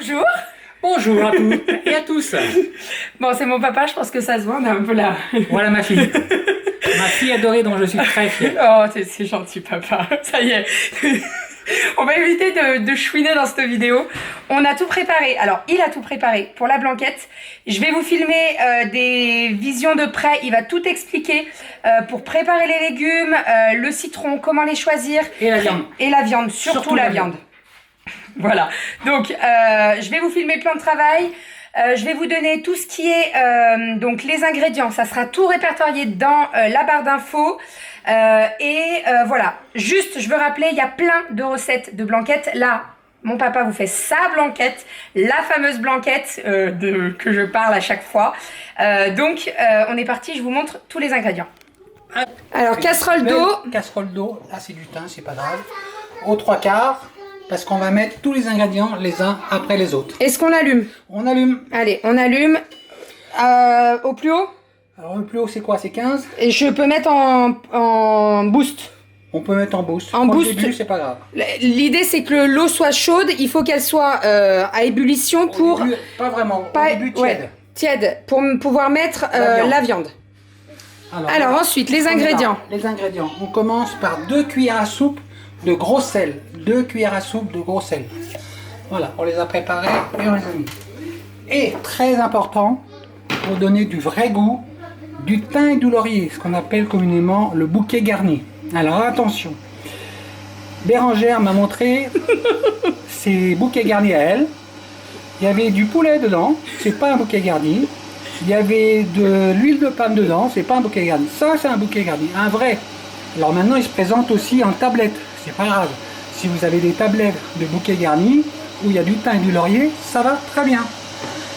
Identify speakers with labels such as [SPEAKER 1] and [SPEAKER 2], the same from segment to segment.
[SPEAKER 1] Bonjour.
[SPEAKER 2] Bonjour à toutes et à tous.
[SPEAKER 1] Bon, c'est mon papa, je pense que ça se voit, on est un peu là.
[SPEAKER 2] Voilà ma fille. Ma fille adorée dont je suis très fier.
[SPEAKER 1] Oh, c'est gentil, papa. Ça y est. On va éviter de chouiner dans cette vidéo. On a tout préparé. Alors, il a tout préparé pour la blanquette. Je vais vous filmer des visions de près. Il va tout expliquer pour préparer les légumes, le citron, comment les choisir.
[SPEAKER 2] Et la viande.
[SPEAKER 1] Et la viande, surtout la viande. Voilà. Donc, je vais vous filmer le plan de travail. Je vais vous donner tout ce qui est donc les ingrédients. Ça sera tout répertorié dans la barre d'infos. Voilà. Juste, je veux rappeler, il y a plein de recettes de blanquettes. Là, mon papa vous fait sa blanquette, la fameuse blanquette que je parle à chaque fois. On est parti. Je vous montre tous les ingrédients. Alors, casserole d'eau.
[SPEAKER 2] Casserole d'eau. Là, c'est du thym, c'est pas grave. Aux 3/4. Parce qu'on va mettre tous les ingrédients les uns après les autres.
[SPEAKER 1] Est-ce qu'on allume?
[SPEAKER 2] On allume.
[SPEAKER 1] Allez, on allume. Au plus haut?
[SPEAKER 2] Alors le plus haut c'est quoi? C'est 15?
[SPEAKER 1] Et je peux mettre en boost.
[SPEAKER 2] On peut mettre en boost.
[SPEAKER 1] En boost.
[SPEAKER 2] Au début, c'est pas grave.
[SPEAKER 1] L'idée c'est que l'eau soit chaude, il faut qu'elle soit à ébullition pour...
[SPEAKER 2] Au début, pas vraiment, au début tiède.
[SPEAKER 1] Ouais, tiède, pour pouvoir mettre la viande. Alors ensuite, les ingrédients.
[SPEAKER 2] Les ingrédients. On commence par 2 cuillères à soupe de gros sel. 2 cuillères à soupe de gros sel. Voilà, on les a préparés et on les a mis. Et très important, pour donner du vrai goût, du thym et du laurier, ce qu'on appelle communément le bouquet garni. Alors attention, Bérangère m'a montré ses bouquets garnis à elle. Il y avait du poulet dedans, c'est pas un bouquet garni. Il y avait de l'huile de palme dedans, c'est pas un bouquet garni. Ça, c'est un bouquet garni, un vrai. Alors maintenant, il se présente aussi en tablette. C'est pas grave. Si vous avez des tablettes de bouquets garnis où il y a du thym et du laurier, ça va très bien.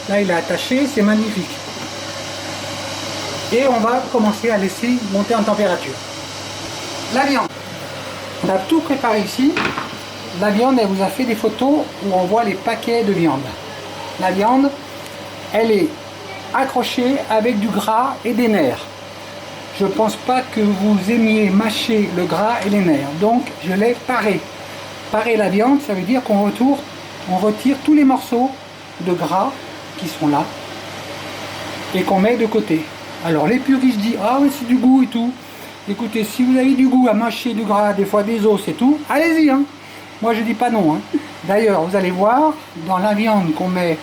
[SPEAKER 2] Là, il est attaché, c'est magnifique. Et on va commencer à laisser monter en température. La viande. On a tout préparé ici. La viande, elle vous a fait des photos où on voit les paquets de viande. La viande, elle est accrochée avec du gras et des nerfs. Je ne pense pas que vous aimiez mâcher le gras et les nerfs, donc je l'ai paré. Parer la viande, ça veut dire qu'on retire tous les morceaux de gras qui sont là et qu'on met de côté. Alors les puristes disent ah mais c'est du goût et tout. Écoutez, si vous avez du goût à mâcher du gras, des fois des os et tout, allez-y. Hein. Moi je dis pas non. Hein. D'ailleurs vous allez voir dans la viande qu'on met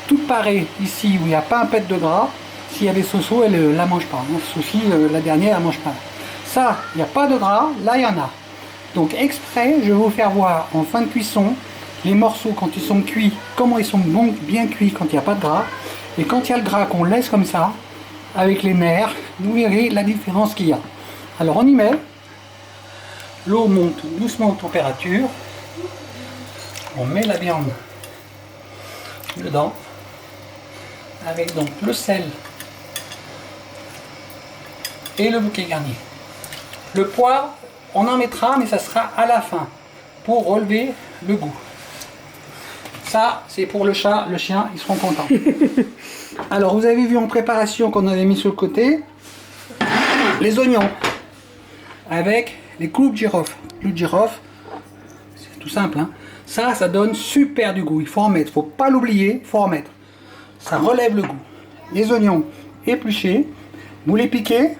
[SPEAKER 2] toute parée ici où il n'y a pas un pet de gras. S'il y a des sosos, elle ne la mange pas. Ceci, la dernière, elle ne mange pas. Ça, il n'y a pas de gras, là, il y en a. Donc, exprès, je vais vous faire voir en fin de cuisson les morceaux, quand ils sont cuits, comment ils sont bien cuits quand il n'y a pas de gras. Et quand il y a le gras, qu'on laisse comme ça, avec les nerfs, vous verrez la différence qu'il y a. Alors, on y met. L'eau monte doucement en température. On met la viande dedans. Avec donc le sel et le bouquet garni. Le poivre, on en mettra, mais ça sera à la fin, pour relever le goût. Ça, c'est pour le chat, le chien, ils seront contents. Alors, vous avez vu en préparation qu'on avait mis sur le côté, les oignons, avec les clous de girofle. Clous de girofle, c'est tout simple, hein. Ça donne super du goût, il faut en mettre, il ne faut pas l'oublier, il faut en mettre. Ça relève le goût. Les oignons épluchés, vous les piquez,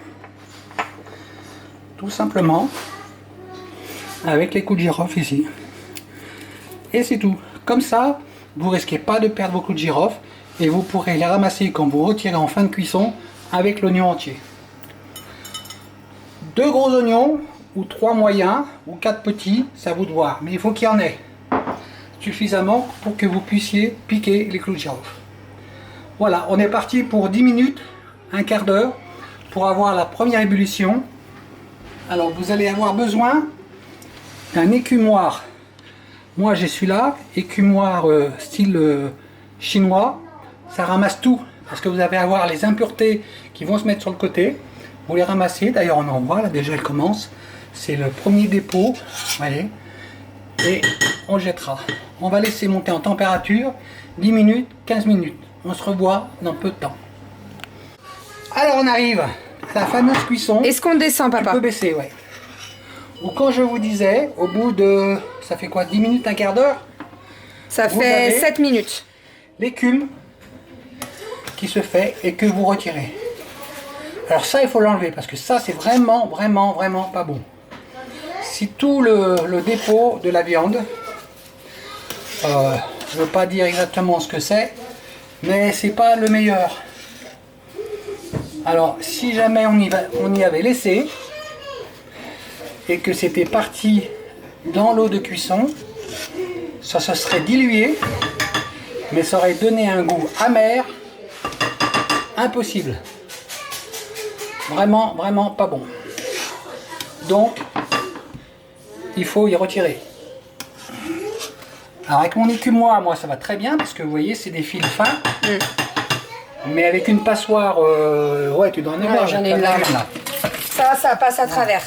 [SPEAKER 2] tout simplement, avec les coups de girofle ici. Et c'est tout. Comme ça, vous risquez pas de perdre vos coups de girofle et vous pourrez les ramasser quand vous retirez en fin de cuisson avec l'oignon entier. 2 gros oignons, ou 3 moyens, ou 4 petits, ça vous de voir. Mais il faut qu'il y en ait suffisamment pour que vous puissiez piquer les clous de girofle. Voilà, on est parti pour 10 minutes, un quart d'heure, pour avoir la première ébullition. Alors vous allez avoir besoin d'un écumoire. Moi j'ai celui-là, écumoire style chinois. Ça ramasse tout, parce que vous allez avoir les impuretés qui vont se mettre sur le côté. Vous les ramassez, d'ailleurs on en voit, là déjà elle commence. C'est le premier dépôt, voyez. Et on jettera. On va laisser monter en température 10 minutes, 15 minutes. On se revoit dans peu de temps. Alors on arrive à la fameuse cuisson.
[SPEAKER 1] Est-ce qu'on descend, papa?
[SPEAKER 2] Tu peux baisser, ouais. Ou quand je vous disais, au bout de, ça fait quoi, 10 minutes, un quart d'heure,
[SPEAKER 1] Ça
[SPEAKER 2] vous
[SPEAKER 1] fait
[SPEAKER 2] avez
[SPEAKER 1] 7 minutes.
[SPEAKER 2] l'écume qui se fait et que vous retirez. Alors ça, il faut l'enlever parce que ça, c'est vraiment pas bon. Si tout le dépôt de la viande, je ne veux pas dire exactement ce que c'est, mais c'est pas le meilleur. Alors, si jamais on y avait laissé et que c'était parti dans l'eau de cuisson, ça se serait dilué, mais ça aurait donné un goût amer, impossible. Vraiment pas bon. Donc, il faut y retirer. Alors avec mon écume, moi ça va très bien parce que vous voyez, c'est des fils fins. Mais avec une passoire, ouais, tu dois en avoir.
[SPEAKER 1] J'en ai une là. Ça passe à travers.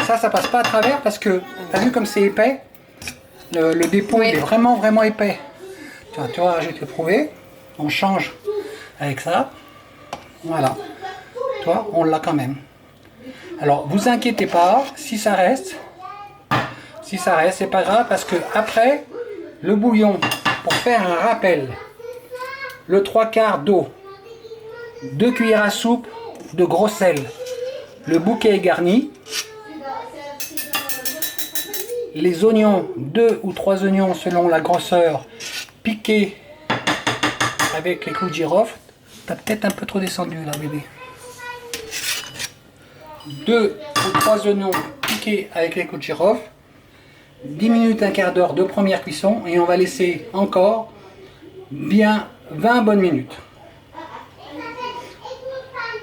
[SPEAKER 2] Ça passe pas à travers parce que, t'as vu comme c'est épais, le dépôt il est vraiment épais. Tu vois, je vais te prouver. On change avec ça. Voilà. Toi, on l'a quand même. Alors, vous inquiétez pas, si ça reste, c'est pas grave parce que après, le bouillon, pour faire un rappel, le 3/4 d'eau, 2 cuillères à soupe de gros sel, le bouquet est garni, les oignons, 2 ou 3 oignons selon la grosseur, piqués avec les clous de girofle. T'as peut-être un peu trop descendu là, bébé. 2 ou 3 oignons piqués avec les clous de girofle, 10 minutes, un quart d'heure de première cuisson et on va laisser encore bien 20 bonnes minutes.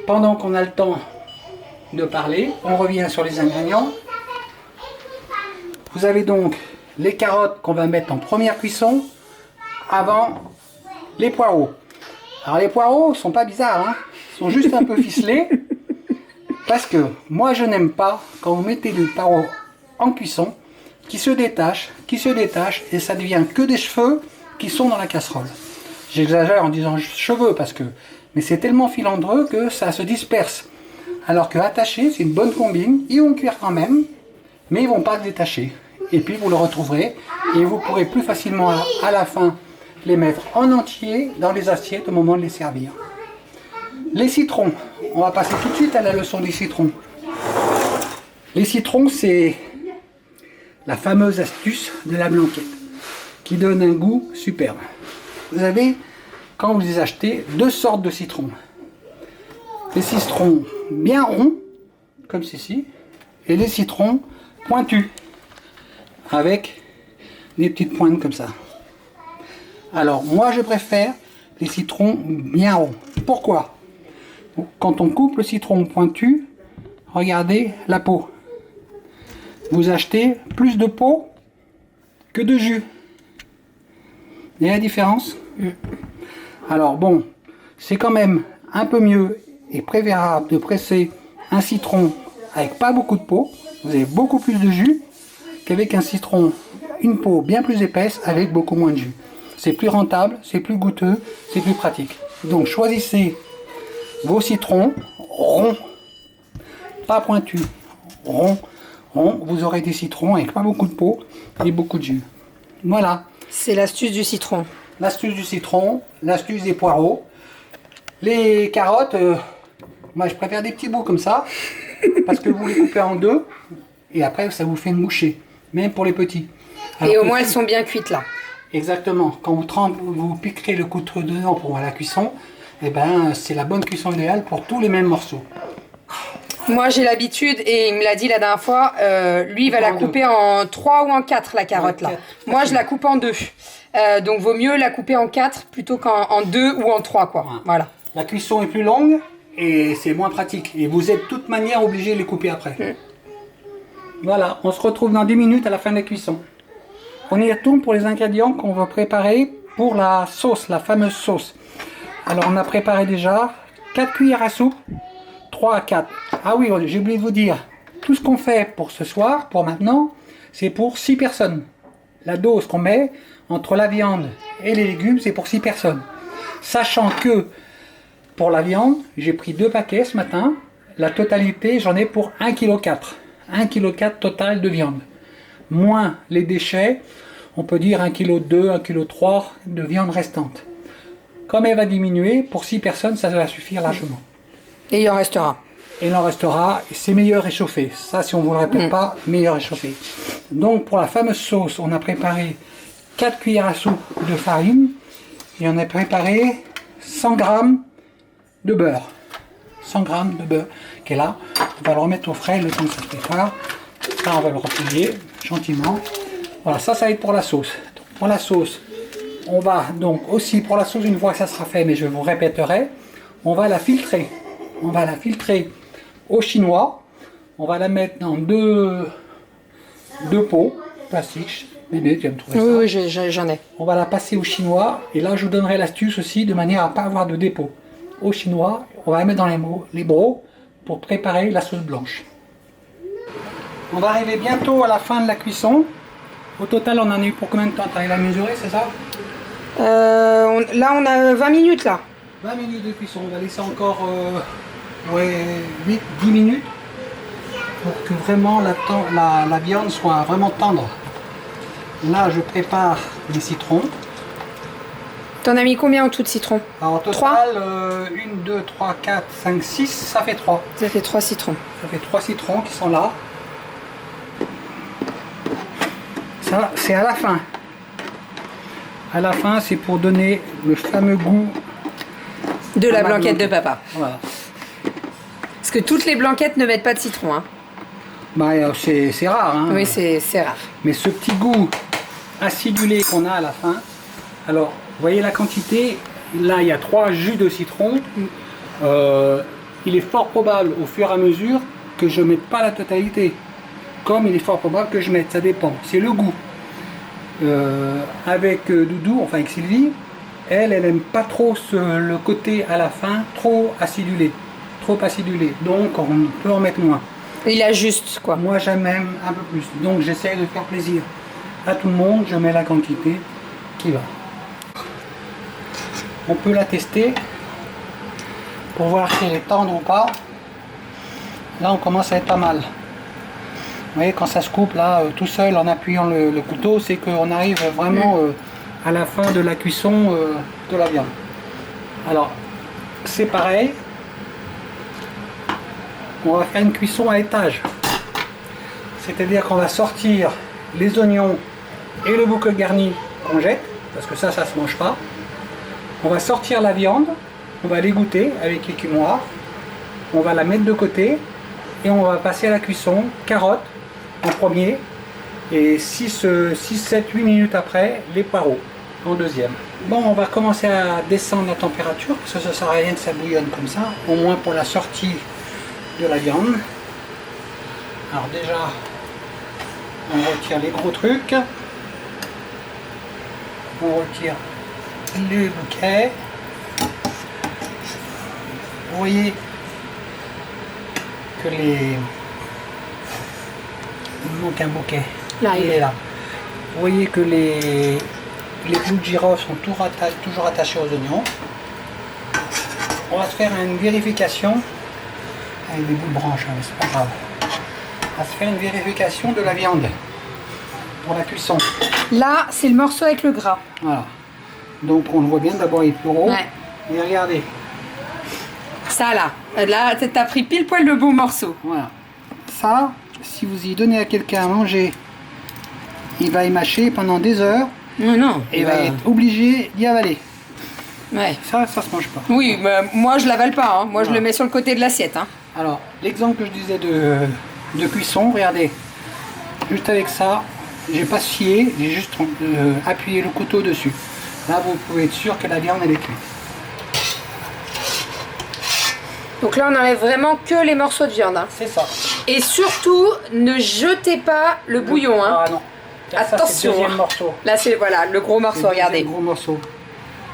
[SPEAKER 2] Pendant qu'on a le temps de parler, on revient sur les ingrédients. Vous avez donc les carottes qu'on va mettre en première cuisson avant les poireaux. Alors les poireaux sont pas bizarres, hein, ils sont juste un peu ficelés. Parce que moi je n'aime pas quand vous mettez des poireaux en cuisson qui se détachent et ça devient que des cheveux qui sont dans la casserole. J'exagère en disant cheveux parce que, mais c'est tellement filandreux que ça se disperse. Alors que attaché, c'est une bonne combine, ils vont cuire quand même, mais ils vont pas se détacher. Et puis vous le retrouverez et vous pourrez plus facilement à la fin les mettre en entier dans les assiettes au moment de les servir. Les citrons, on va passer tout de suite à la leçon des citrons. Les citrons, c'est la fameuse astuce de la blanquette qui donne un goût superbe. Vous avez, quand vous les achetez, 2 sortes de citrons. Les citrons bien ronds, comme ceci, et les citrons pointus, avec des petites pointes comme ça. Alors, moi je préfère les citrons bien ronds. Pourquoi ? Quand on coupe le citron pointu, regardez la peau. Vous achetez plus de peau que de jus. Il y a la différence ? Alors bon, c'est quand même un peu mieux et préférable de presser un citron avec pas beaucoup de peau. Vous avez beaucoup plus de jus qu'avec un citron, une peau bien plus épaisse avec beaucoup moins de jus. C'est plus rentable, c'est plus goûteux, c'est plus pratique. Donc choisissez vos citrons ronds, pas pointus, ronds. Vous aurez des citrons avec pas beaucoup de peau et beaucoup de jus. Voilà.
[SPEAKER 1] C'est l'astuce du citron.
[SPEAKER 2] L'astuce du citron, l'astuce des poireaux. Les carottes, moi je préfère des petits bouts comme ça, parce que vous les coupez en deux, et après ça vous fait une mouchée, même pour les petits. Alors
[SPEAKER 1] et au moins elles sont bien cuites là.
[SPEAKER 2] Exactement. Quand vous piquerez le couteau dedans pour la cuisson, et ben c'est la bonne cuisson idéale pour tous les mêmes morceaux.
[SPEAKER 1] Moi j'ai l'habitude, et il me l'a dit la dernière fois, lui il va la couper en 3 ou en 4 la carotte là. Moi je la coupe en 2. Donc vaut mieux la couper en 4 plutôt qu'en 2 ou en 3 quoi. Voilà.
[SPEAKER 2] La cuisson est plus longue et c'est moins pratique. Et vous êtes de toute manière obligé de les couper après. Voilà, on se retrouve dans 10 minutes à la fin de la cuisson. On y retourne pour les ingrédients qu'on va préparer pour la sauce, la fameuse sauce. Alors on a préparé déjà 4 cuillères à soupe, 3 à 4. Ah oui, j'ai oublié de vous dire, tout ce qu'on fait pour ce soir, pour maintenant, c'est pour 6 personnes. La dose qu'on met entre la viande et les légumes, c'est pour 6 personnes. Sachant que pour la viande, j'ai pris 2 paquets ce matin. La totalité, j'en ai pour 1,4 kg. 1,4 kg total de viande. Moins les déchets, on peut dire 1,2 kg, 1,3 kg de viande restante. Comme elle va diminuer, pour 6 personnes, ça va suffire largement.
[SPEAKER 1] Et il en restera.
[SPEAKER 2] Et il en restera, c'est meilleur réchauffé. Ça, si on ne vous le répète pas, meilleur réchauffé. Donc, pour la fameuse sauce, on a préparé 4 cuillères à soupe de farine et on a préparé 100 g de beurre. 100 g de beurre qui est là. On va le remettre au frais le temps que ça se prépare. Ça, on va le replier gentiment. Voilà, ça va être pour la sauce. Donc, pour la sauce, on va donc aussi, pour la sauce, une fois que ça sera fait, mais je vous répéterai, on va la filtrer. On va la filtrer au chinois. On va la mettre dans deux pots plastiques. Bébé, tu vas me trouver ça.
[SPEAKER 1] Oui, j'en ai.
[SPEAKER 2] On va la passer au chinois. Et là, je vous donnerai l'astuce aussi de manière à ne pas avoir de dépôt. Au chinois, on va la mettre dans les brocs pour préparer la sauce blanche. On va arriver bientôt à la fin de la cuisson. Au total, on en a eu pour combien de temps? Tu arrives à mesurer, c'est ça?
[SPEAKER 1] Là, on a 20 minutes là.
[SPEAKER 2] 20 minutes de cuisson. On va laisser encore 10 minutes pour que vraiment la viande soit vraiment tendre. Là, je prépare les citrons.
[SPEAKER 1] T'en as mis combien en tout de citron?
[SPEAKER 2] Alors, au total, 1, 2, 3, 4, 5, 6, ça fait 3.
[SPEAKER 1] Ça fait 3 citrons.
[SPEAKER 2] Ça fait 3 citrons qui sont là. Ça, c'est à la fin. À la fin, c'est pour donner le fameux goût
[SPEAKER 1] De la blanquette de papa.
[SPEAKER 2] Voilà.
[SPEAKER 1] Parce que toutes les blanquettes ne mettent pas de citron. Hein.
[SPEAKER 2] Bah, c'est rare. Hein.
[SPEAKER 1] Oui, c'est rare.
[SPEAKER 2] Mais ce petit goût acidulé qu'on a à la fin. Alors, vous voyez la quantité. Là, il y a 3 jus de citron. Il est fort probable, au fur et à mesure, que je ne mette pas la totalité. Comme il est fort probable que je mette. Ça dépend. C'est le goût. Avec Doudou, enfin avec Sylvie, elle aime pas trop le côté à la fin trop acidulé. Donc on peut en mettre moins.
[SPEAKER 1] Il ajuste quoi.
[SPEAKER 2] Moi j'aime même un peu plus. Donc j'essaie de faire plaisir à tout le monde. Je mets la quantité qui va. On peut la tester pour voir si elle est tendre ou pas. Là on commence à être pas mal. Vous voyez, quand ça se coupe là tout seul en appuyant le couteau, c'est qu'on arrive vraiment à la fin de la cuisson de la viande. Alors, c'est pareil. On va faire une cuisson à étage. C'est-à-dire qu'on va sortir les oignons et le bouquet garni qu'on jette, parce que ça se mange pas. On va sortir la viande, on va l'égoutter avec l'écumoire, on va la mettre de côté et on va passer à la cuisson carottes en premier et 6, 7, 8 minutes après les poireaux en deuxième. Bon, on va commencer à descendre la température parce que ça ne sert à rien que ça bouillonne comme ça, au moins pour la sortie de la viande. Alors déjà, on retire les gros trucs, on retire le bouquet. Vous voyez que il manque un bouquet.
[SPEAKER 1] Là,
[SPEAKER 2] il est là. Vous voyez que les clous de girofle sont toujours attachés aux oignons. On va se faire une vérification avec des bouts de branche, hein, mais c'est pas grave. On va se faire une vérification de la viande pour la cuisson.
[SPEAKER 1] Là, c'est le morceau avec le gras.
[SPEAKER 2] Voilà. Donc on le voit bien, d'abord il est plus gros.
[SPEAKER 1] Ouais.
[SPEAKER 2] Et regardez.
[SPEAKER 1] Ça là, t'as pris pile poil le beau morceau.
[SPEAKER 2] Voilà. Ça, si vous y donnez à quelqu'un à manger, il va y mâcher pendant des heures.
[SPEAKER 1] Non.
[SPEAKER 2] Et il va être obligé d'y avaler.
[SPEAKER 1] Ouais.
[SPEAKER 2] Ça se mange pas.
[SPEAKER 1] Oui, mais moi je l'avale pas. Hein. Moi je
[SPEAKER 2] Voilà.
[SPEAKER 1] le mets sur le côté de l'assiette. Hein.
[SPEAKER 2] Alors, l'exemple que je disais de cuisson, regardez. Juste avec ça, j'ai pas scié, j'ai juste appuyé le couteau dessus. Là, vous pouvez être sûr que la viande elle est cuite.
[SPEAKER 1] Donc là, on enlève vraiment que les morceaux de viande. Hein.
[SPEAKER 2] C'est ça.
[SPEAKER 1] Et surtout, ne jetez pas le bouillon. Hein.
[SPEAKER 2] Ah non. Ça, c'est
[SPEAKER 1] Attention.
[SPEAKER 2] le deuxième morceau.
[SPEAKER 1] Là, c'est voilà, le gros morceau, regardez.
[SPEAKER 2] Le gros morceau.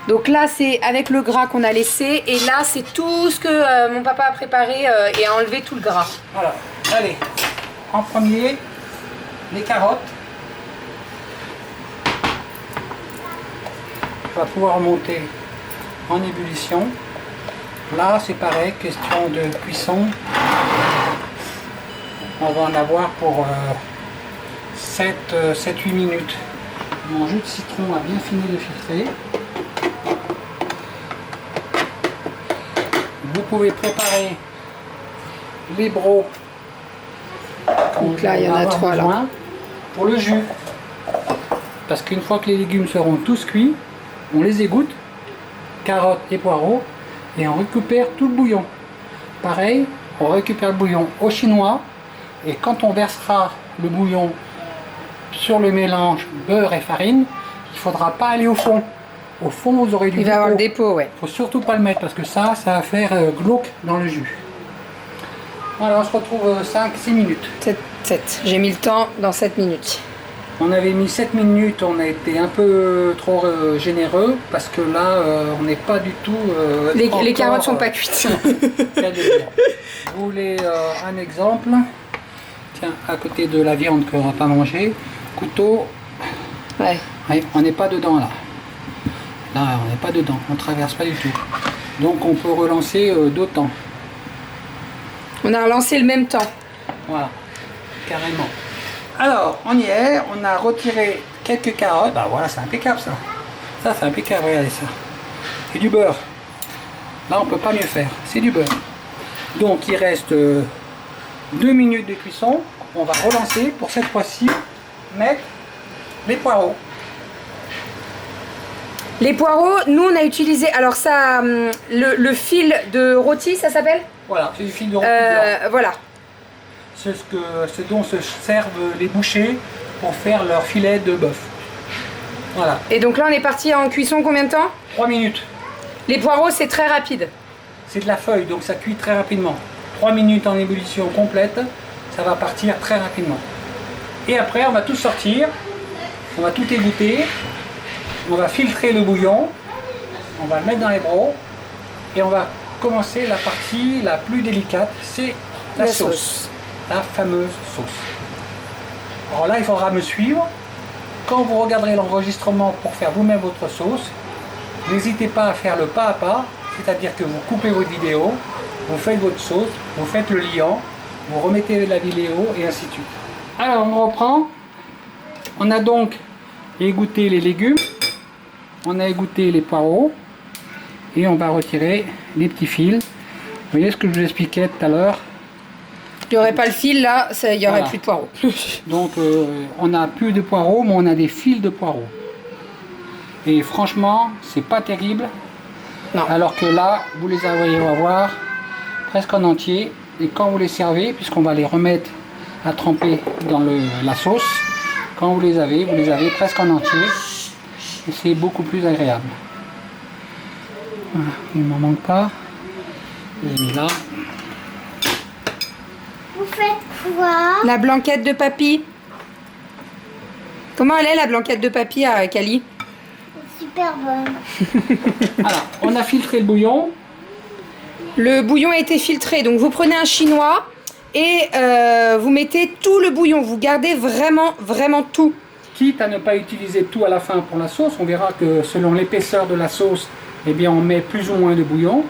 [SPEAKER 1] Donc là, c'est avec le gras qu'on a laissé. Et là, c'est tout ce que mon papa a préparé et a enlevé tout le gras.
[SPEAKER 2] Voilà. Allez. En premier, les carottes. On va pouvoir monter en ébullition. Là, c'est pareil, question de cuisson. On va en avoir pour 7-8 minutes Mon jus de citron a bien fini de filtrer. Vous pouvez préparer les brocs.
[SPEAKER 1] Donc là, il y en a 3 là.
[SPEAKER 2] Pour le jus. Parce qu'une fois que les légumes seront tous cuits, on les égoutte, carottes et poireaux, et on récupère tout le bouillon. Pareil, on récupère le bouillon au chinois, et quand on versera le bouillon sur le mélange beurre et farine, il ne faudra pas aller au fond. Au fond, vous aurez du
[SPEAKER 1] Il va y avoir le dépôt, ouais.
[SPEAKER 2] Il ne faut surtout pas le mettre parce que ça va faire glauque dans le jus. Voilà, on se retrouve 5-6 minutes.
[SPEAKER 1] 7. J'ai mis le temps dans 7 minutes.
[SPEAKER 2] On avait mis 7 minutes, on a été un peu trop généreux parce que là, on n'est pas du tout...
[SPEAKER 1] les carottes sont pas cuites.
[SPEAKER 2] Vous voulez un exemple? Tiens, à côté de la viande qu'on va pas manger, couteau.
[SPEAKER 1] Ouais.
[SPEAKER 2] Ouais, on n'est pas dedans là. Là, on n'est pas dedans, on traverse pas du tout. Donc on peut relancer d'autant.
[SPEAKER 1] On a relancé le même temps.
[SPEAKER 2] Voilà, carrément. Alors, on y est, on a retiré quelques carottes. Bah voilà, c'est impeccable ça. Ça, c'est impeccable, regardez ça. Et du beurre. Là, on peut pas mieux faire, c'est du beurre. Donc, il reste 2 minutes de cuisson. On va relancer pour cette fois-ci mettre les poireaux.
[SPEAKER 1] Les poireaux, nous on a utilisé, alors ça, le fil de rôti, ça s'appelle?
[SPEAKER 2] Voilà, c'est du fil de rôti.
[SPEAKER 1] Voilà.
[SPEAKER 2] C'est ce dont se servent les bouchers pour faire leur filet de bœuf. Voilà.
[SPEAKER 1] Et donc là on est parti en cuisson combien de temps?
[SPEAKER 2] 3 minutes.
[SPEAKER 1] Les poireaux c'est très rapide.
[SPEAKER 2] C'est de la feuille, donc ça cuit très rapidement. 3 minutes en ébullition complète, ça va partir très rapidement. Et après on va tout sortir, on va tout égoutter, on va filtrer le bouillon, on va le mettre dans les brocs et on va commencer la partie la plus délicate, c'est la sauce. La fameuse sauce. Alors là, il faudra me suivre. Quand vous regarderez l'enregistrement pour faire vous-même votre sauce, n'hésitez pas à faire le pas à pas, c'est-à-dire que vous coupez votre vidéo, vous faites votre sauce, vous faites le liant, vous remettez la vidéo et ainsi de suite. Alors, on reprend. On a donc égoutté les légumes, on a égoutté les poireaux et on va retirer les petits fils. Vous voyez ce que je vous expliquais tout à l'heure?
[SPEAKER 1] Il n'y aurait pas le fil là, il n'y aurait plus de poireaux.
[SPEAKER 2] Donc on n'a plus de poireaux, mais on a des fils de poireaux. Et franchement, c'est pas terrible.
[SPEAKER 1] Non.
[SPEAKER 2] Alors que là, vous les allez avoir presque en entier. Et quand vous les servez, puisqu'on va les remettre à tremper dans la sauce, quand vous les avez presque en entier. Et c'est beaucoup plus agréable. Voilà, il ne m'en manque pas. J'ai mis là.
[SPEAKER 3] Vous faites quoi?
[SPEAKER 1] La blanquette de papy. Comment elle est la blanquette de papy à Cali?
[SPEAKER 3] Super bonne.
[SPEAKER 2] Voilà, on a filtré le bouillon.
[SPEAKER 1] Le bouillon a été filtré, donc vous prenez un chinois et vous mettez tout le bouillon. Vous gardez vraiment tout.
[SPEAKER 2] Quitte à ne pas utiliser tout à la fin pour la sauce, on verra que selon l'épaisseur de la sauce, eh bien on met plus ou moins de bouillon.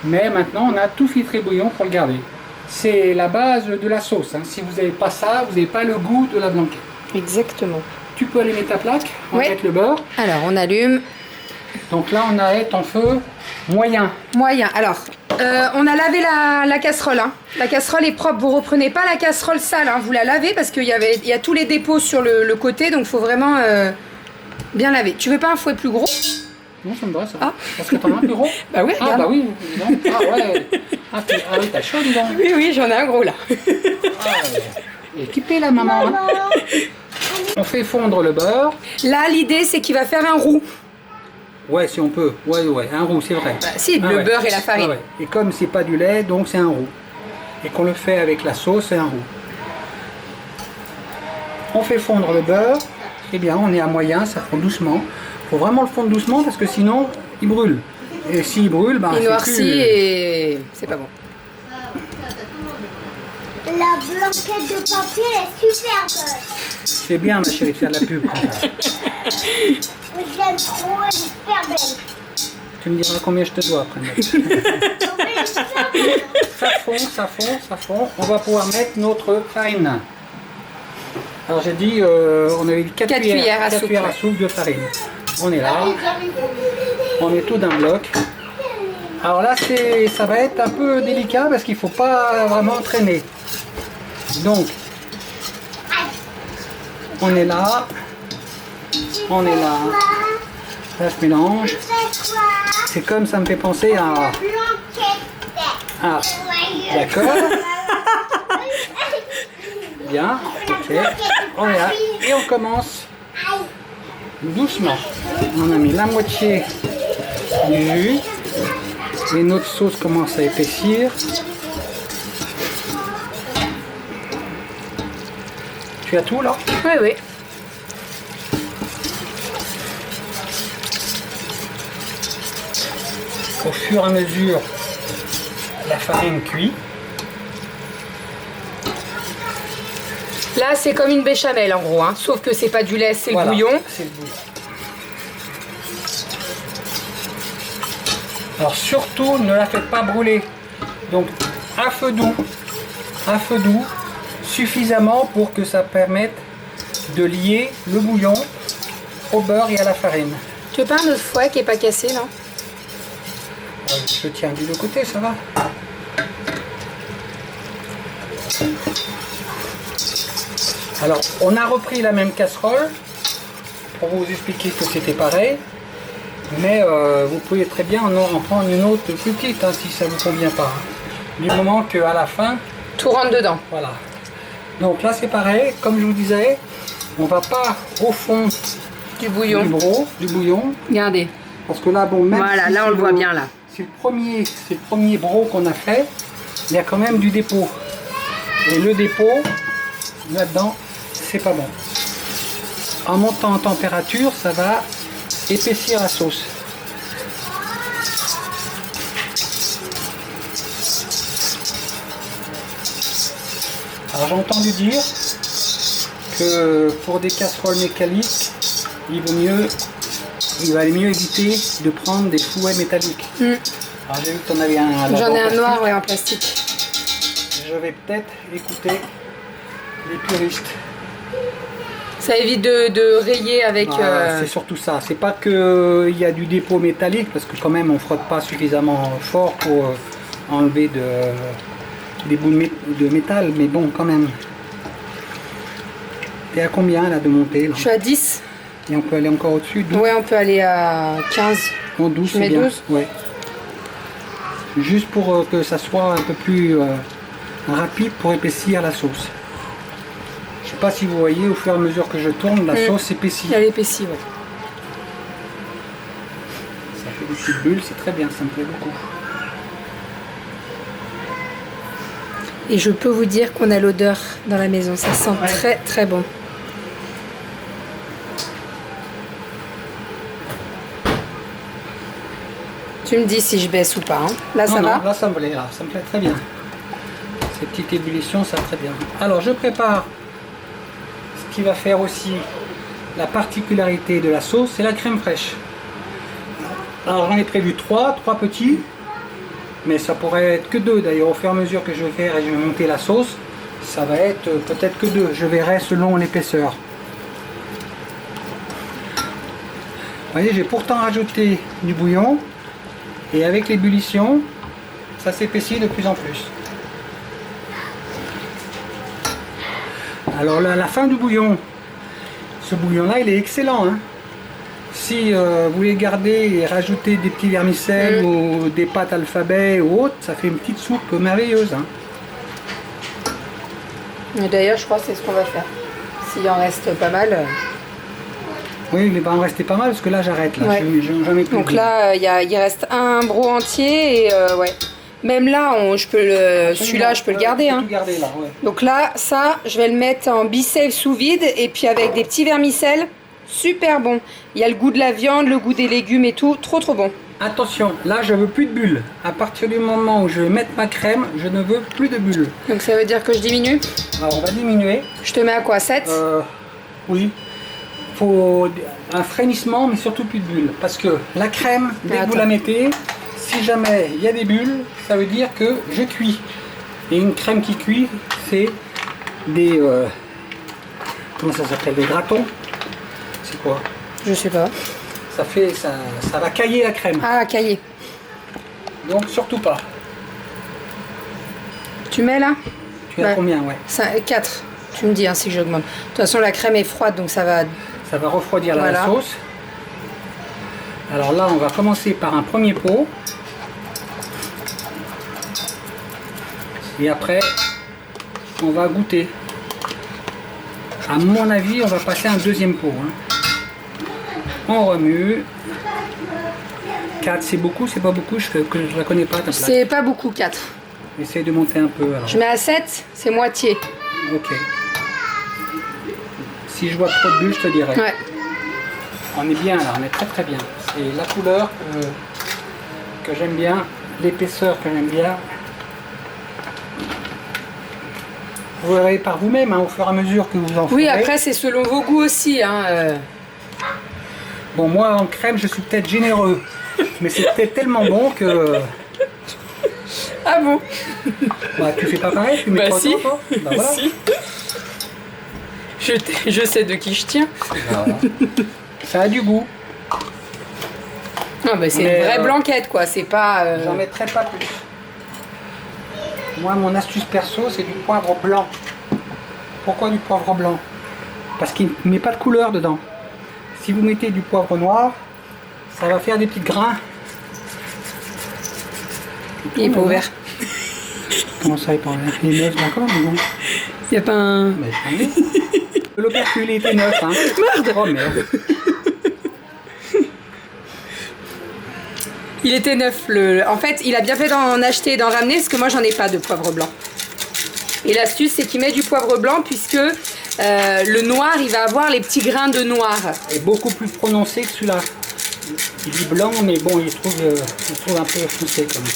[SPEAKER 2] Mais maintenant on a tout filtré bouillon pour le garder. C'est la base de la sauce. Hein. Si vous n'avez pas ça, vous n'avez pas le goût de la blanquette.
[SPEAKER 1] Exactement.
[SPEAKER 2] Tu peux allumer ta plaque, on va
[SPEAKER 1] Ouais.
[SPEAKER 2] mettre le beurre.
[SPEAKER 1] Alors on allume.
[SPEAKER 2] Donc là on a ton feu moyen.
[SPEAKER 1] Moyen. Alors, on a lavé la casserole. Hein. La casserole est propre. Vous reprenez pas la casserole sale. Hein. Vous la lavez parce qu'il y a tous les dépôts sur le côté. Donc il faut vraiment bien laver. Tu veux pas un fouet plus gros?
[SPEAKER 2] Non, ça me va ça.
[SPEAKER 1] Ah.
[SPEAKER 2] Parce que t'en as un plus gros?
[SPEAKER 1] Bah oui,
[SPEAKER 2] Ah
[SPEAKER 1] regarde.
[SPEAKER 2] bah oui, dis donc. Ah ouais. Ah oui, t'as chaud, dis donc.
[SPEAKER 1] Oui, j'en ai un gros là.
[SPEAKER 2] Ah, ouais. Équipée la maman. Hein. On fait fondre le beurre.
[SPEAKER 1] Là, l'idée, c'est qu'il va faire un roux.
[SPEAKER 2] Ouais, si on peut. Ouais, un roux, c'est vrai.
[SPEAKER 1] Bah, si,
[SPEAKER 2] Ah
[SPEAKER 1] le
[SPEAKER 2] ouais.
[SPEAKER 1] beurre et la farine.
[SPEAKER 2] Ah ouais. Et comme c'est pas du lait, donc c'est un roux. Et qu'on le fait avec la sauce, c'est un roux. On fait fondre le beurre. Eh bien, on est à moyen, ça fond doucement. Faut vraiment le fondre doucement parce que sinon, il brûle. Et s'il brûle, bah,
[SPEAKER 1] Il
[SPEAKER 2] c'est
[SPEAKER 1] noircit
[SPEAKER 2] plus...
[SPEAKER 1] et c'est pas bon.
[SPEAKER 3] La blanquette de papier est super bonne.
[SPEAKER 2] C'est bien, ma chérie, de faire de la pub.
[SPEAKER 3] J'aime trop, elle est super belle.
[SPEAKER 2] Tu me diras combien je te dois après.
[SPEAKER 3] Elle est super belle.
[SPEAKER 2] Ça fond. On va pouvoir mettre notre farine. Alors j'ai dit, on avait dit 4
[SPEAKER 1] Quatre cuillères à soupe,
[SPEAKER 2] cuillères à
[SPEAKER 1] ouais.
[SPEAKER 2] soupe de farine. On est là, on met tout d'un bloc. Alors là, ça va être un peu délicat parce qu'il ne faut pas vraiment traîner. Donc, on est là, on est là, ça se mélange. C'est comme ça me fait penser à... Ah, d'accord. Bien, ok. On est là et on commence doucement. On a mis la moitié du jus et notre sauce commence à épaissir. Tu as tout là?
[SPEAKER 1] Oui, oui.
[SPEAKER 2] Au fur et à mesure, la farine cuit.
[SPEAKER 1] Là, c'est comme une béchamel en gros, hein. Sauf que c'est pas du lait, c'est
[SPEAKER 2] Voilà,
[SPEAKER 1] le bouillon.
[SPEAKER 2] c'est le bouillon. Alors surtout, ne la faites pas brûler. Donc à feu doux, suffisamment pour que ça permette de lier le bouillon au beurre et à la farine.
[SPEAKER 1] Tu veux pas un autre fouet qui est pas cassé, là?
[SPEAKER 2] Je tiens du deux côtés, ça va. Alors, on a repris la même casserole pour vous expliquer que c'était pareil. Mais vous pouvez très bien en prendre une autre plus petite hein, si ça ne vous convient pas. Du moment qu'à la fin,
[SPEAKER 1] Tout rentre dedans.
[SPEAKER 2] voilà. Donc là c'est pareil, comme je vous disais, on va pas au fond
[SPEAKER 1] Du bouillon.
[SPEAKER 2] du bouillon.
[SPEAKER 1] Regardez.
[SPEAKER 2] Parce que là, bon, même
[SPEAKER 1] Voilà,
[SPEAKER 2] si
[SPEAKER 1] là on
[SPEAKER 2] c'est
[SPEAKER 1] le voit bien là.
[SPEAKER 2] c'est le premier broc qu'on a fait, il y a quand même du dépôt. Et le dépôt, là-dedans, c'est pas bon. En montant en température, ça va épaissir la sauce. Alors j'ai entendu dire que pour des casseroles mécaniques, il valait mieux éviter de prendre des fouets métalliques. Alors j'ai vu que tu en avais un là-bas
[SPEAKER 1] J'en ai
[SPEAKER 2] en
[SPEAKER 1] un noir,
[SPEAKER 2] plastique.
[SPEAKER 1] ouais, en plastique.
[SPEAKER 2] Je vais peut-être écouter les puristes.
[SPEAKER 1] Ça évite de rayer avec...
[SPEAKER 2] C'est surtout ça. C'est pas qu'il y a du dépôt métallique, parce que quand même on frotte pas suffisamment fort pour enlever des bouts de métal, mais bon quand même. T'es à combien là de montée là?
[SPEAKER 1] Je suis à 10.
[SPEAKER 2] Et on peut aller encore au-dessus? 12?
[SPEAKER 1] Ouais, on peut aller à 15.
[SPEAKER 2] En 12
[SPEAKER 1] Je
[SPEAKER 2] c'est
[SPEAKER 1] mets
[SPEAKER 2] bien.
[SPEAKER 1] 12?
[SPEAKER 2] Ouais. Juste pour que ça soit un peu plus rapide pour épaissir la sauce. Je sais pas si vous voyez, au fur et à mesure que je tourne, la sauce s'épaissit.
[SPEAKER 1] Elle épaissit, ouais.
[SPEAKER 2] Ça fait des petites bulles, c'est très bien, ça me plaît beaucoup.
[SPEAKER 1] Et je peux vous dire qu'on a l'odeur dans la maison. Ça sent très très bon. Tu me dis si je baisse ou pas. Hein. Là, ça va?
[SPEAKER 2] Là, ça me plaît, là, ça me plaît très bien. Ces petites ébullitions, ça va très bien. Alors, je prépare ce qui va faire aussi la particularité de la sauce, c'est la crème fraîche. Alors, j'en ai prévu 3 petits, mais ça pourrait être que 2 d'ailleurs. Au fur et à mesure que je vais faire et je vais monter la sauce, ça va être peut-être que 2. Je verrai selon l'épaisseur. Vous voyez, j'ai pourtant rajouté du bouillon. Et avec l'ébullition, ça s'épaissit de plus en plus. Alors là, la fin du bouillon, ce bouillon-là, il est excellent. Hein. Si vous voulez garder et rajouter des petits vermicelles ou des pâtes alphabet ou autre, ça fait une petite soupe merveilleuse. Hein.
[SPEAKER 1] Et d'ailleurs, je crois que c'est ce qu'on va faire. S'il en reste pas mal.
[SPEAKER 2] Oui, il va en rester pas mal parce que là, j'arrête. Là,
[SPEAKER 1] Ouais.
[SPEAKER 2] j'en ai plus.
[SPEAKER 1] Donc là, il reste un bro entier et ouais. Même là, celui-là, je peux le garder.
[SPEAKER 2] Je peux
[SPEAKER 1] Hein.
[SPEAKER 2] tout garder là, ouais.
[SPEAKER 1] Donc là, ça, je vais le mettre en be-safe sous vide et puis avec des petits vermicelles, super bon. Il y a le goût de la viande, le goût des légumes et tout, trop trop bon.
[SPEAKER 2] Attention, là, je veux plus de bulles. À partir du moment où je vais mettre ma crème, je ne veux plus de bulles.
[SPEAKER 1] Donc ça veut dire que je diminue.
[SPEAKER 2] Alors, on va diminuer.
[SPEAKER 1] Je te mets à quoi, 7?
[SPEAKER 2] Oui. Faut un frémissement, mais surtout plus de bulles. Parce que la crème, dès que vous la mettez, si jamais il y a des bulles, ça veut dire que je cuis. Et une crème qui cuit, c'est des comment ça s'appelle, des gratons. C'est quoi?
[SPEAKER 1] Je sais pas.
[SPEAKER 2] Ça va cailler la crème.
[SPEAKER 1] Ah, cahier.
[SPEAKER 2] Donc surtout pas.
[SPEAKER 1] Tu mets là?
[SPEAKER 2] Tu as combien, ouais?
[SPEAKER 1] 4. Tu me dis hein, si j'augmente. De toute façon, la crème est froide, donc ça va...
[SPEAKER 2] Ça va refroidir la
[SPEAKER 1] Voilà.
[SPEAKER 2] sauce. Alors là, on va commencer par un premier pot. Et après, on va goûter. À mon avis, on va passer un deuxième pot. Hein. On remue. 4, c'est beaucoup, c'est pas beaucoup, je la connais pas ta plaque.
[SPEAKER 1] C'est pas beaucoup, 4.
[SPEAKER 2] Essaye de monter un peu. Alors.
[SPEAKER 1] Je mets à 7, c'est moitié.
[SPEAKER 2] Ok. Si je vois trop de bulles, je te dirai.
[SPEAKER 1] Ouais.
[SPEAKER 2] On est bien là, on est très très bien. C'est la couleur que j'aime bien, l'épaisseur que j'aime bien. Vous verrez par vous-même hein, au fur et à mesure que vous en ferez.
[SPEAKER 1] Oui, après, c'est selon vos goûts aussi. Hein,
[SPEAKER 2] Bon, moi en crème, je suis peut-être généreux, mais c'est peut-être tellement bon que.
[SPEAKER 1] Ah bon?
[SPEAKER 2] Bah, tu fais pas pareil, tu mets
[SPEAKER 1] Bah
[SPEAKER 2] trop
[SPEAKER 1] si.
[SPEAKER 2] de temps, toi. Bah, voilà.
[SPEAKER 1] Si. Je sais de qui je tiens.
[SPEAKER 2] Voilà. Ça a du goût.
[SPEAKER 1] Ah bah c'est
[SPEAKER 2] Mais,
[SPEAKER 1] une vraie blanquette, quoi. C'est pas...
[SPEAKER 2] J'en mettrai pas plus. Moi, mon astuce perso, c'est du poivre blanc. Pourquoi du poivre blanc? Parce qu'il ne met pas de couleur dedans. Si vous mettez du poivre noir, ça va faire des petits grains.
[SPEAKER 1] Il est pas ouvert.
[SPEAKER 2] Comment ça, il est pas ouvert? Il est neuf, d'accord, mais bon.
[SPEAKER 1] Il y a pas un...
[SPEAKER 2] Mais tant mieux. L'opercule il était neuf, hein.
[SPEAKER 1] Merde.
[SPEAKER 2] Oh merde.
[SPEAKER 1] Il était neuf. En fait, il a bien fait d'en acheter et d'en ramener parce que moi, j'en ai pas de poivre blanc. Et l'astuce, c'est qu'il met du poivre blanc puisque le noir, il va avoir les petits grains de noir.
[SPEAKER 2] Est beaucoup plus prononcé que celui-là. Il dit blanc, mais bon, il se trouve un peu foncé quand même.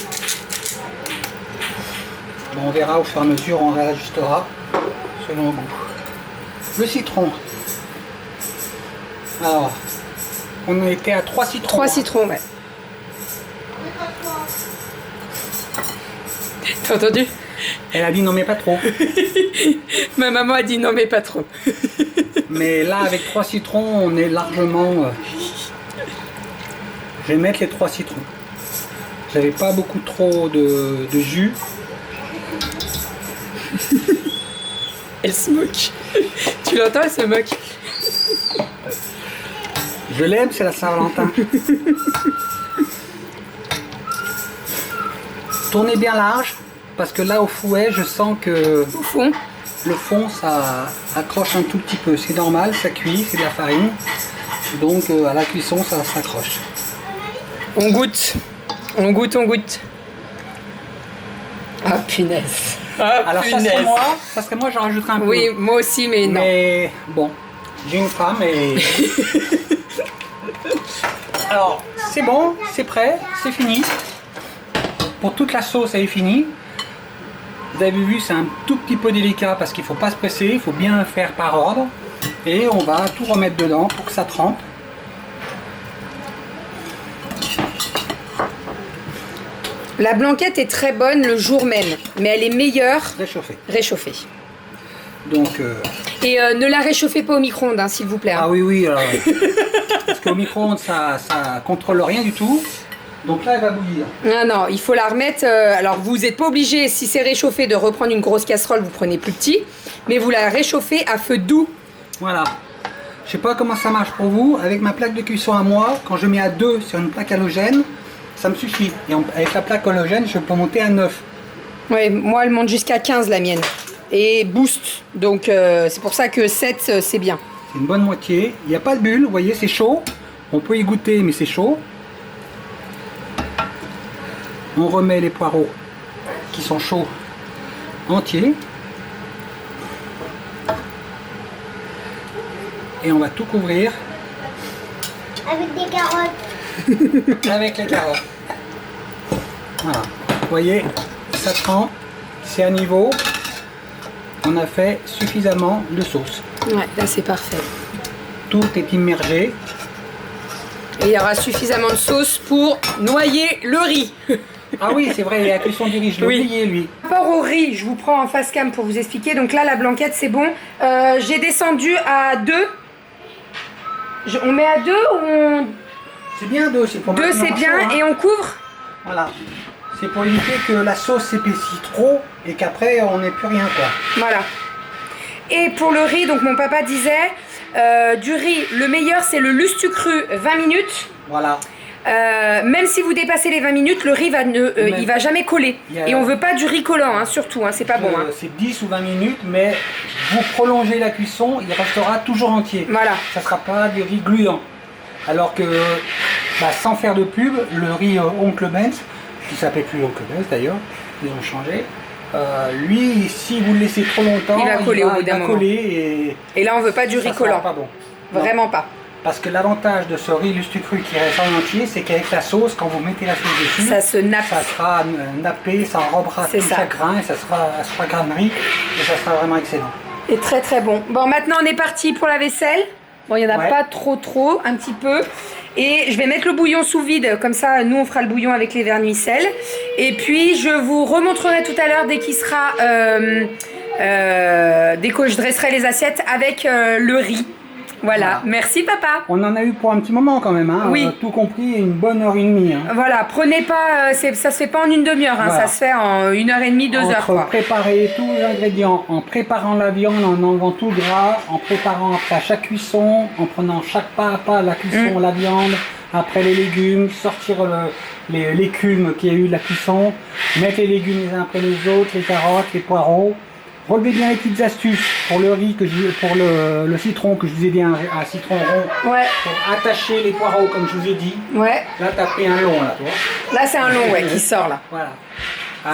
[SPEAKER 2] Bon, on verra au fur et à mesure, on réajustera selon le goût. Le citron. Alors, on en était à 3 citrons.
[SPEAKER 1] 3 citrons, ouais. T'as entendu?
[SPEAKER 2] Elle a dit non mais pas trop.
[SPEAKER 1] Ma maman a dit non, mais pas trop.
[SPEAKER 2] Mais là, avec 3 citrons, on est largement... Je vais mettre les 3 citrons. J'avais pas beaucoup trop de jus.
[SPEAKER 1] Elle se moque. Tu l'entends, elle se moque.
[SPEAKER 2] Je l'aime, c'est la Saint-Valentin. Tournez bien large, parce que là au fouet, je sens que
[SPEAKER 1] Au fond.
[SPEAKER 2] le fond, ça accroche un tout petit peu. C'est normal, ça cuit, c'est de la farine. Donc à la cuisson, ça s'accroche.
[SPEAKER 1] On goûte. On goûte, on goûte. Ah, punaise. Ah,
[SPEAKER 2] Alors ça serait moi, j'en rajouterais un peu.
[SPEAKER 1] Oui, moi aussi, mais non.
[SPEAKER 2] Mais bon, j'ai une femme et... Alors, c'est bon, c'est prêt, c'est fini. Pour toute la sauce, elle est finie. Vous avez vu, c'est un tout petit peu délicat parce qu'il ne faut pas se presser, il faut bien faire par ordre. Et on va tout remettre dedans pour que ça trempe.
[SPEAKER 1] La blanquette est très bonne le jour même, mais elle est meilleure
[SPEAKER 2] Réchauffer.
[SPEAKER 1] réchauffée.
[SPEAKER 2] Donc...
[SPEAKER 1] Et ne la réchauffez pas au micro-ondes, hein, s'il vous plaît. Hein.
[SPEAKER 2] Ah oui, oui, alors, parce qu'au micro-ondes, ça contrôle rien du tout. Donc là, elle va bouillir.
[SPEAKER 1] Non, non, il faut la remettre. Alors, vous n'êtes pas obligé, si c'est réchauffé, de reprendre une grosse casserole, vous prenez plus petit. Mais vous la réchauffez à feu doux.
[SPEAKER 2] Voilà. Je sais pas comment ça marche pour vous. Avec ma plaque de cuisson à moi, quand je mets à 2 sur une plaque halogène, ça me suffit. Et avec la plaque halogène, je peux monter à 9.
[SPEAKER 1] Ouais, moi, elle monte jusqu'à 15, la mienne. Et boost. Donc, c'est pour ça que 7, c'est bien.
[SPEAKER 2] C'est une bonne moitié. Il n'y a pas de bulle, vous voyez, c'est chaud. On peut y goûter, mais c'est chaud. On remet les poireaux qui sont chauds entiers. Et on va tout couvrir
[SPEAKER 3] Avec des carottes.
[SPEAKER 2] avec les carottes. Voilà. Vous voyez, ça trempe, c'est à niveau. On a fait suffisamment de sauce.
[SPEAKER 1] Ouais, là, c'est parfait.
[SPEAKER 2] Tout est immergé.
[SPEAKER 1] Et il y aura suffisamment de sauce pour noyer le riz.
[SPEAKER 2] Ah oui, c'est vrai, il y a la cuisson du riz, je l'ai
[SPEAKER 1] Oui.
[SPEAKER 2] oublié lui.
[SPEAKER 1] Par rapport au riz, je vous prends en face cam pour vous expliquer. Donc là, la blanquette, c'est bon. J'ai descendu à 2. On met à 2 ou on...
[SPEAKER 2] C'est bien 2, c'est pour
[SPEAKER 1] 2
[SPEAKER 2] maintenir
[SPEAKER 1] c'est
[SPEAKER 2] un
[SPEAKER 1] bien
[SPEAKER 2] chaud, hein.
[SPEAKER 1] et on couvre.
[SPEAKER 2] Voilà. C'est pour éviter que la sauce s'épaissit trop et qu'après on n'ait plus rien quoi.
[SPEAKER 1] Voilà. Et pour le riz, donc mon papa disait, du riz, le meilleur c'est le lustu cru 20 minutes.
[SPEAKER 2] Voilà.
[SPEAKER 1] Même si vous dépassez les 20 minutes, le riz il va jamais coller.
[SPEAKER 2] Il y a-
[SPEAKER 1] Et on veut pas du riz collant, hein, surtout, hein, c'est pas bon. Hein.
[SPEAKER 2] C'est 10 ou 20 minutes, mais vous prolongez la cuisson, il restera toujours entier.
[SPEAKER 1] Voilà.
[SPEAKER 2] Ça ne sera pas du riz gluant. Alors que, sans faire de pub, le riz Oncle Ben's, qui s'appelle plus Oncle Ben's d'ailleurs, ils ont changé. Lui, si vous le laissez trop longtemps,
[SPEAKER 1] Il va coller au bout
[SPEAKER 2] il
[SPEAKER 1] d'un
[SPEAKER 2] va
[SPEAKER 1] moment.
[SPEAKER 2] coller
[SPEAKER 1] Et là, on veut pas du
[SPEAKER 2] ça
[SPEAKER 1] riz
[SPEAKER 2] sera
[SPEAKER 1] collant.
[SPEAKER 2] pas bon. Non.
[SPEAKER 1] Vraiment pas.
[SPEAKER 2] Parce que l'avantage de ce riz lustu cru qui reste en entier, c'est qu'avec la sauce, quand vous mettez la sauce dessus,
[SPEAKER 1] Ça se nappe.
[SPEAKER 2] ça sera nappé, ça enrobera
[SPEAKER 1] C'est
[SPEAKER 2] tout
[SPEAKER 1] ça.
[SPEAKER 2] chaque grain, et ça sera grain de riz, et ça sera vraiment excellent.
[SPEAKER 1] Et très très bon. Bon, maintenant on est parti pour la vaisselle. Bon, il n'y en a
[SPEAKER 2] Ouais.
[SPEAKER 1] pas trop, un petit peu. Et je vais mettre le bouillon sous vide, comme ça nous on fera le bouillon avec les vermicelles. Et puis je vous remontrerai tout à l'heure dès qu'il sera, dès que je dresserai les assiettes avec le riz. Voilà, merci papa.
[SPEAKER 2] On en a eu pour un petit moment quand même, hein.
[SPEAKER 1] Oui.
[SPEAKER 2] Tout compris, une bonne heure et demie. Hein.
[SPEAKER 1] Voilà, prenez pas, ça se fait pas en une demi-heure, hein,
[SPEAKER 2] Voilà.
[SPEAKER 1] ça se fait en 1h30, 2 heures.
[SPEAKER 2] Entre
[SPEAKER 1] Quoi.
[SPEAKER 2] préparer tous les ingrédients, en préparant la viande, en enlevant tout le gras, en préparant après à chaque cuisson, en prenant chaque pas à pas la cuisson, la viande, après les légumes, sortir l'écume qu'il y a eu de la cuisson, mettre les légumes les uns après les autres, les carottes, les poireaux. Relevez bien les petites astuces pour le riz, pour le citron que je vous ai dit, un citron rond,
[SPEAKER 1] Ouais,
[SPEAKER 2] pour attacher les poireaux comme je vous ai dit.
[SPEAKER 1] ouais.
[SPEAKER 2] Là, tu as pris un long, là, tu vois.
[SPEAKER 1] Là c'est un long, ouais, qui sort là.
[SPEAKER 2] Voilà.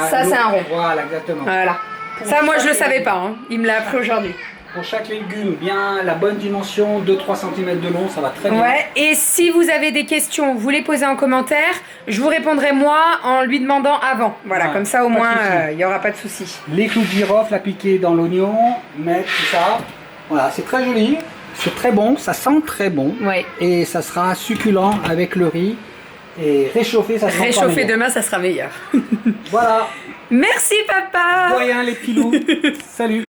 [SPEAKER 1] Ça, c'est un rond.
[SPEAKER 2] Voilà, exactement.
[SPEAKER 1] Voilà. Ça, moi je le savais pas, hein. Il me l'a appris aujourd'hui.
[SPEAKER 2] Pour chaque légume, bien la bonne dimension, 2-3 cm de long, ça va très bien.
[SPEAKER 1] Ouais, et si vous avez des questions, vous les posez en commentaire. Je vous répondrai moi en lui demandant avant. Voilà,
[SPEAKER 2] Ouais,
[SPEAKER 1] comme ça au
[SPEAKER 2] pas de
[SPEAKER 1] moins
[SPEAKER 2] souci.
[SPEAKER 1] il n'y aura pas de souci.
[SPEAKER 2] Les clous de girofle appliqués dans l'oignon, mettre tout ça. Voilà, c'est très joli, c'est très bon, ça sent très bon.
[SPEAKER 1] Ouais.
[SPEAKER 2] Et ça sera succulent avec le riz. Et réchauffer, ça sera encore
[SPEAKER 1] Réchauffer
[SPEAKER 2] meilleur.
[SPEAKER 1] demain, ça sera meilleur.
[SPEAKER 2] Voilà,
[SPEAKER 1] Merci papa.
[SPEAKER 2] de rien les petits loups. Salut.